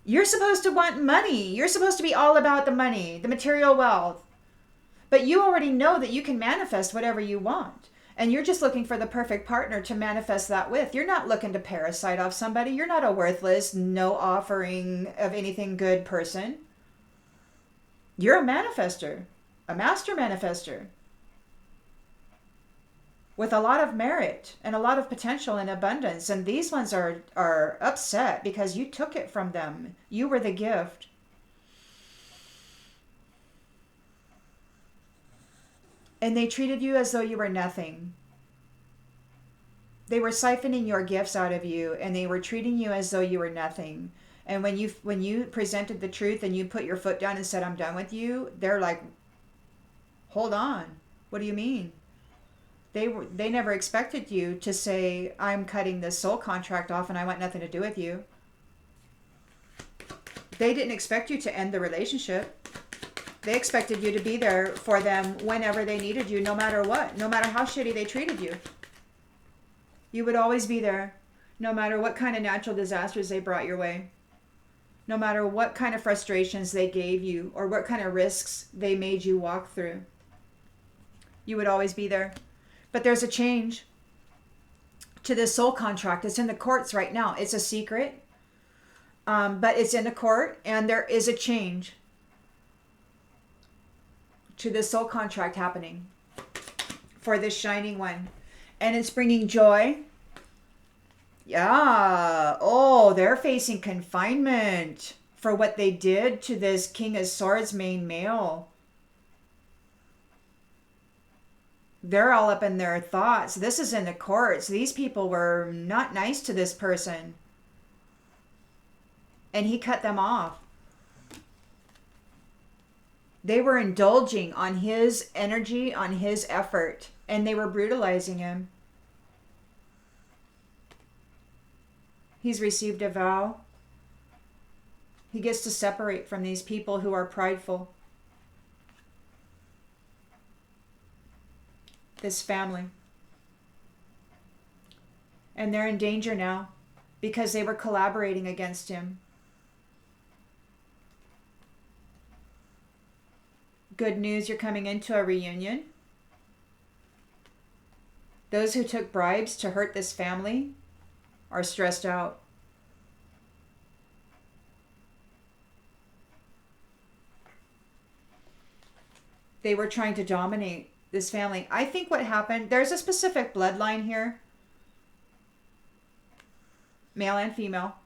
You're supposed to want money. You're supposed to be all about the money, the material wealth. But you already know that you can manifest whatever you want. And you're just looking for the perfect partner to manifest that with. You're not looking to parasite off somebody. You're not a worthless, no offering of anything good person. You're a manifester, a master manifester, with a lot of merit and a lot of potential and abundance. And these ones are upset because you took it from them. You were the gift. And they treated you as though you were nothing. They were siphoning your gifts out of you, and they were treating you as though you were nothing. And when you presented the truth and you put your foot down and said, I'm done with you, they're like, hold on. What do you mean? They never expected you to say, I'm cutting this soul contract off and I want nothing to do with you. They didn't expect you to end the relationship. They expected you to be there for them whenever they needed you, no matter what, no matter how shitty they treated you. You would always be there, no matter what kind of natural disasters they brought your way, no matter what kind of frustrations they gave you or what kind of risks they made you walk through. You would always be there. But there's a change to this soul contract. It's in the courts right now. It's a secret, but it's in the court, and there is a change to this soul contract happening for this shining one. And it's bringing joy. Yeah. Oh, they're facing confinement for what they did to this King of Swords main male. They're all up in their thoughts. This is in the courts. These people were not nice to this person. And he cut them off. They were indulging on his energy, on his effort, and they were brutalizing him. He's received a vow. He gets to separate from these people who are prideful. This family. And they're in danger now because they were collaborating against him. Good news, you're coming into a reunion. Those who took bribes to hurt this family are stressed out. They were trying to dominate this family. I think what happened, there's a specific bloodline here, male and female,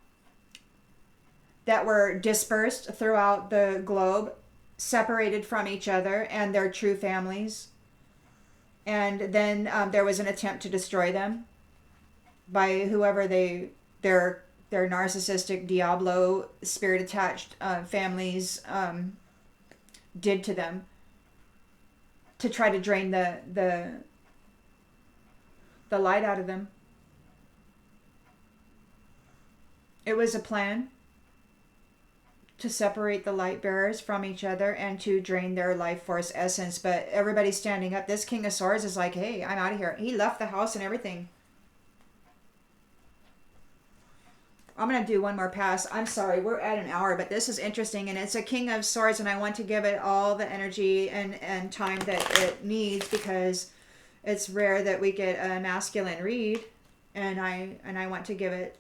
that were dispersed throughout the globe, separated from each other and their true families. And then there was an attempt to destroy them by whoever their narcissistic Diablo spirit attached families did to them, to try to drain the light out of them. It was a plan to separate the light bearers from each other and to drain their life force essence. But everybody's standing up. This King of Swords is like, hey, I'm out of here. He left the house and everything. I'm going to do one more pass. I'm sorry, we're at an hour, but this is interesting. And it's a King of Swords, and I want to give it all the energy and time that it needs, because it's rare that we get a masculine read. And I want to give it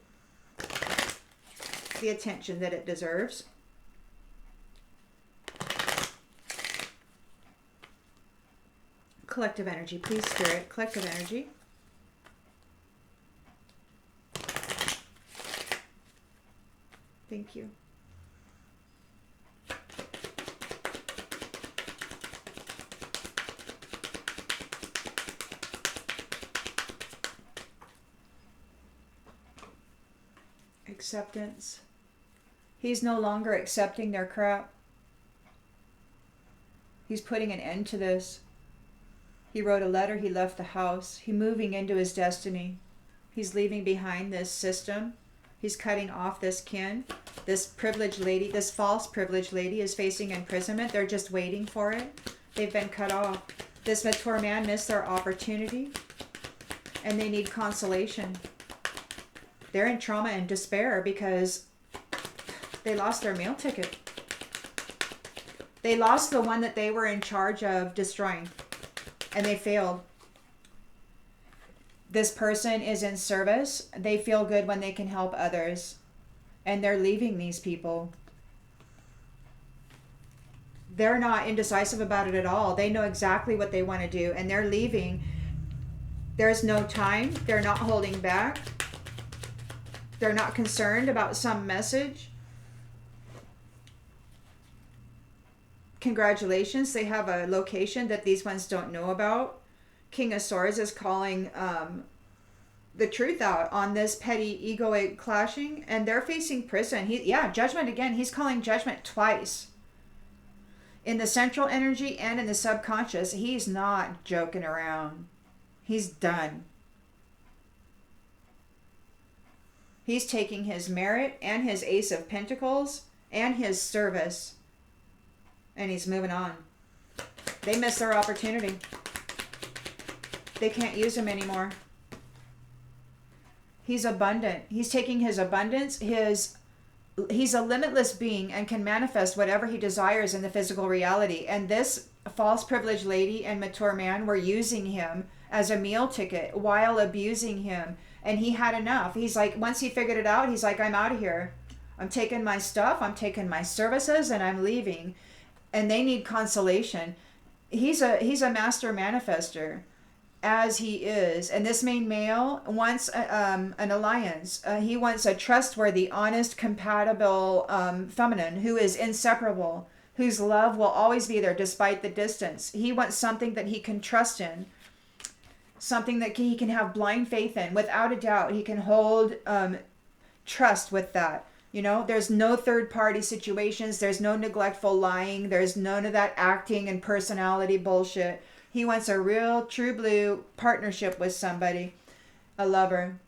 the attention that it deserves. Collective energy, please, Spirit. Collective energy. Thank you. Acceptance. He's no longer accepting their crap. He's putting an end to this. He wrote a letter, he left the house. He's moving into his destiny. He's leaving behind this system. He's cutting off this kin. This privileged lady, this false privileged lady is facing imprisonment. They're just waiting for it. They've been cut off. This mature man missed their opportunity, and they need consolation. They're in trauma and despair because they lost their meal ticket. They lost the one that they were in charge of destroying. And they failed. This person is in service. They feel good when they can help others. And they're leaving these people. They're not indecisive about it at all. They know exactly what they want to do. And they're leaving. There's no time. They're not holding back. They're not concerned about some message. Congratulations, they have a location that these ones don't know about. King of Swords is calling the truth out on this petty egoic clashing, and they're facing prison. Judgment again. He's calling judgment twice. In the central energy and in the subconscious, he's not joking around. He's done. He's taking his merit and his Ace of Pentacles and his service, and he's moving on. They missed their opportunity. They can't use him anymore. He's abundant. He's taking his abundance, he's a limitless being and can manifest whatever he desires in the physical reality. And this false privileged lady and mature man were using him as a meal ticket while abusing him. And he had enough. He's like, once he figured it out, he's like, I'm out of here. I'm taking my stuff, I'm taking my services, and I'm leaving. And they need consolation. He's a master manifester, as he is. And this main male wants an alliance. He wants a trustworthy, honest, compatible feminine who is inseparable, whose love will always be there despite the distance. He wants something that he can trust in, something that he can have blind faith in. Without a doubt, he can hold trust with that. You know, there's no third party situations. There's no neglectful lying. There's none of that acting and personality bullshit. He wants a real true blue partnership with somebody, a lover.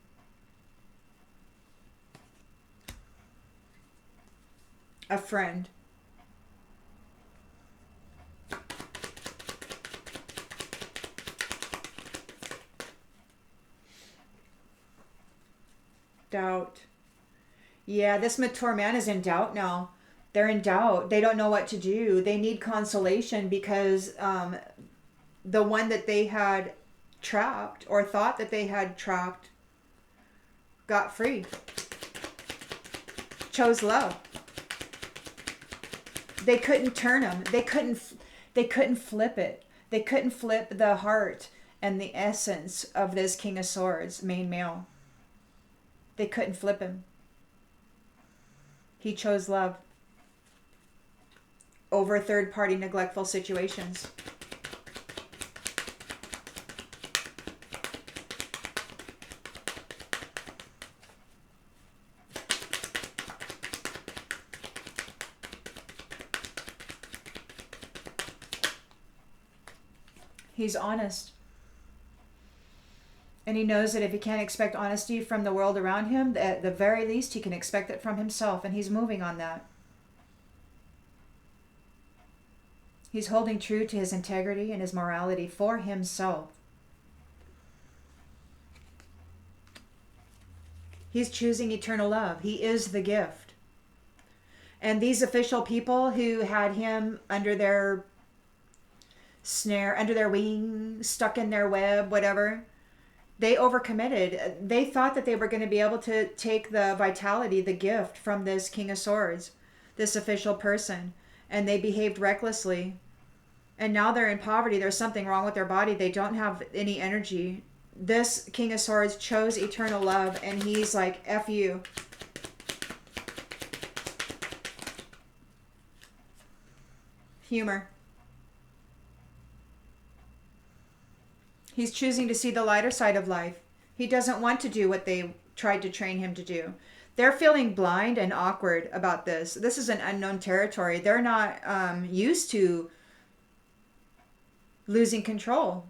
A friend. Doubt. Yeah, this mature man is in doubt now. They're in doubt. They don't know what to do. They need consolation because the one that they had trapped or thought that they had trapped got free. Chose love. They couldn't turn him. They couldn't flip it. They couldn't flip the heart and the essence of this King of Swords, main male. They couldn't flip him. He chose love over third-party neglectful situations. He's honest. And he knows that if he can't expect honesty from the world around him, at the very least, he can expect it from himself, and he's moving on that. He's holding true to his integrity and his morality for himself. He's choosing eternal love. He is the gift. And these official people who had him under their snare, under their wing, stuck in their web, whatever, they overcommitted. They thought that they were going to be able to take the vitality, the gift from this King of Swords, this official person, and they behaved recklessly. And now they're in poverty. There's something wrong with their body. They don't have any energy. This King of Swords chose eternal love, and he's like, F you. Humor. He's choosing to see the lighter side of life. He doesn't want to do what they tried to train him to do. They're feeling blind and awkward about this. This is an unknown territory. They're not used to losing control.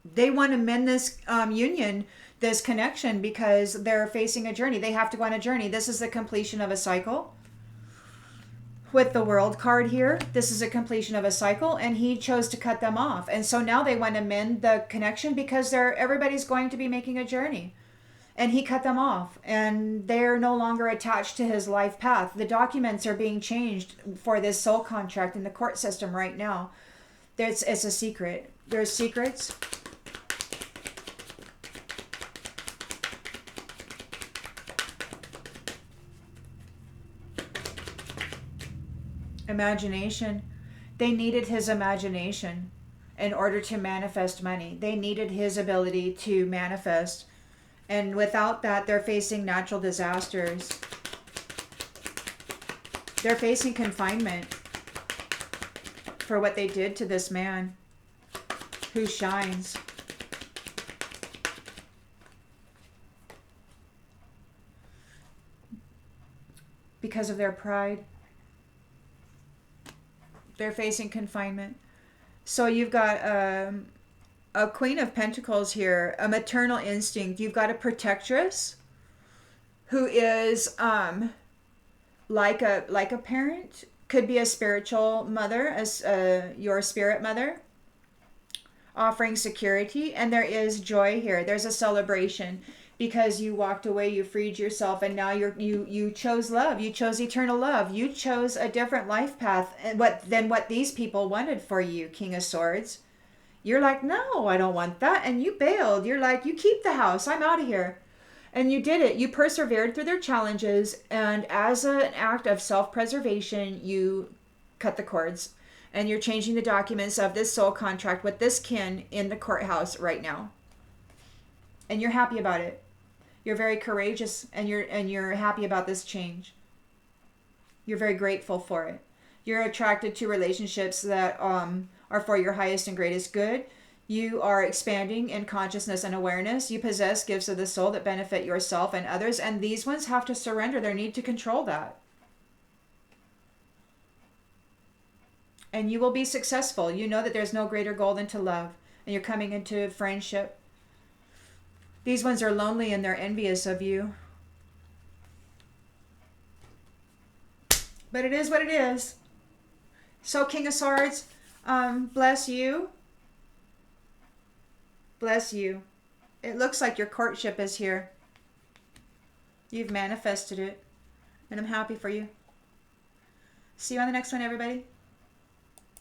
They want to mend this union, this connection, because they're facing a journey. They have to go on a journey. This is the completion of a cycle. With the World card here, this is a completion of a cycle, and he chose to cut them off. And so now they want to mend the connection because everybody's going to be making a journey. And he cut them off, and they're no longer attached to his life path. The documents are being changed for this soul contract in the court system right now. It's a secret. There's secrets. Imagination. They needed his imagination in order to manifest money. They needed his ability to manifest. And without that, they're facing natural disasters. They're facing confinement for what they did to this man who shines. because of their pride. They're facing confinement. So you've got a Queen of Pentacles here, a maternal instinct. You've got a protectress who is like a parent, could be a spiritual mother, as your spirit mother, offering security. And there is joy here. There's a celebration because you walked away, you freed yourself, and now you chose love. You chose eternal love. You chose a different life path than what these people wanted for you, King of Swords. You're like, no, I don't want that. And you bailed. You're like, you keep the house. I'm out of here. And you did it. You persevered through their challenges. And as an act of self-preservation, you cut the cords. And you're changing the documents of this soul contract with this kin in the courthouse right now. And you're happy about it. You're very courageous, and you're happy about this change. You're very grateful for it. You're attracted to relationships that are for your highest and greatest good. You are expanding in consciousness and awareness. You possess gifts of the soul that benefit yourself and others, and these ones have to surrender their need to control that. And you will be successful. You know that there's no greater goal than to love, and you're coming into friendship. These ones are lonely and they're envious of you. But it is what it is. So, King of Swords, bless you. Bless you. It looks like your courtship is here. You've manifested it. And I'm happy for you. See you on the next one, everybody.